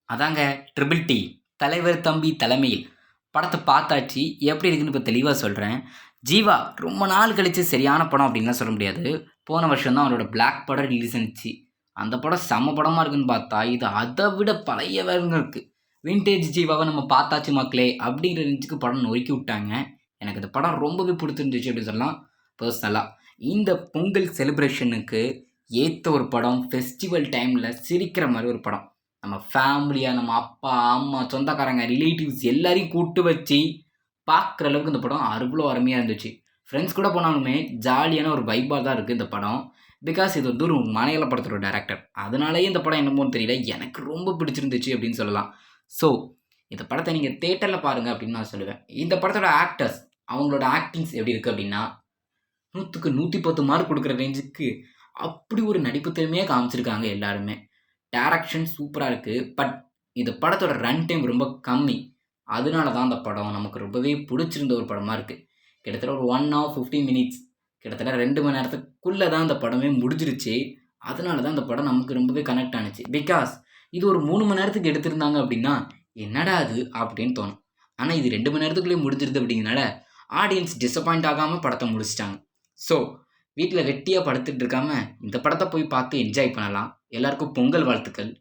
அதாங்க triple D தலைவர் தம்பி தலைமையில் படத்தை பார்த்தாச்சு. எப்படி இருக்குன்னு இப்போ தெளிவாக சொல்கிறேன். ஜீவா ரொம்ப நாள் கழித்து சரியான படம் அப்படின்லாம் சொல்ல முடியாது. போன வருஷம் தான் அவரோட பிளாக் படம் ரிலீஸ் ஆனிச்சு. அந்த படம் செம்ம படமாக இருக்குன்னு பார்த்தா இது அதை விட பழைய வேறுங்க இருக்குது. விண்டேஜ் ஜீவாவை நம்ம பார்த்தாச்சு மக்களே அப்படிங்கிற ரேஞ்சுக்கு படம் நொறுக்கி விட்டாங்க. எனக்கு இந்த படம் ரொம்பவே பிடிச்சிருந்துச்சு அப்படின்னு சொல்லலாம். பர்சனலாக இந்த பொங்கல் செலிப்ரேஷனுக்கு ஏற்ற ஒரு படம், ஃபெஸ்டிவல் டைமில் சிரிக்கிற மாதிரி ஒரு படம். நம்ம ஃபேமிலியாக நம்ம அப்பா அம்மா சொந்தக்காரங்க ரிலேட்டிவ்ஸ் எல்லாரையும் கூப்பிட்டு வச்சு பார்க்குற அளவுக்கு இந்த படம் அவ்வளோ அருமையாக இருந்துச்சு. ஃப்ரெண்ட்ஸ் கூட போனாலுமே ஜாலியான ஒரு வைப்பாக தான் இருக்குது இந்த படம். பிகாஸ் இது வந்து ஒரு மலையாள படத்தோட டேரக்டர், அதனாலேயே இந்த படம் என்னமோன்னு தெரியல எனக்கு ரொம்ப பிடிச்சிருந்துச்சு அப்படின்னு சொல்லலாம். ஸோ இந்த படத்தை நீங்கள் தேட்டரில் பாருங்கள் அப்படின்னு நான் சொல்லுவேன். இந்த படத்தோட ஆக்டர்ஸ் அவங்களோட ஆக்டிங்ஸ் எப்படி இருக்குது அப்படின்னா 100க்கு 110 மார்க் கொடுக்குற ரேஞ்சுக்கு அப்படி ஒரு நடிப்பு திறமையாக காமிச்சிருக்காங்க எல்லாருமே. டேரக்ஷன் சூப்பராக இருக்குது. பட் இந்த படத்தோட ரன் டைம் ரொம்ப கம்மி. அதனால தான் அந்த படம் நமக்கு ரொம்பவே பிடிச்சிருந்த ஒரு படமாக இருக்குது. கிட்டத்தட்ட ஒரு 1 hour 50 minutes, கிட்டத்தட்ட 2 மணி நேரத்துக்குள்ளே தான் அந்த படமே முடிஞ்சிருச்சு. அதனால தான் அந்த படம் நமக்கு ரொம்பவே கனெக்ட் ஆனிச்சு. பிகாஸ் இது ஒரு 3 மணி நேரத்துக்கு எடுத்திருந்தாங்க அப்படின்னா என்னடா அது அப்படின்னு தோணும். ஆனால் இது 2 மணி நேரத்துக்குள்ளேயே முடிஞ்சிருது அப்படிங்கிறனால ஆடியன்ஸ் டிசப்பாயிண்ட் ஆகாமல் படத்தை முடிச்சிட்டாங்க. ஸோ வீட்டில் வெட்டியாக படுத்துட்டு இருக்காம இந்த படத்தை போய் பார்த்து என்ஜாய் பண்ணலாம். எல்லாருக்கும் பொங்கல் வாழ்த்துக்கள்.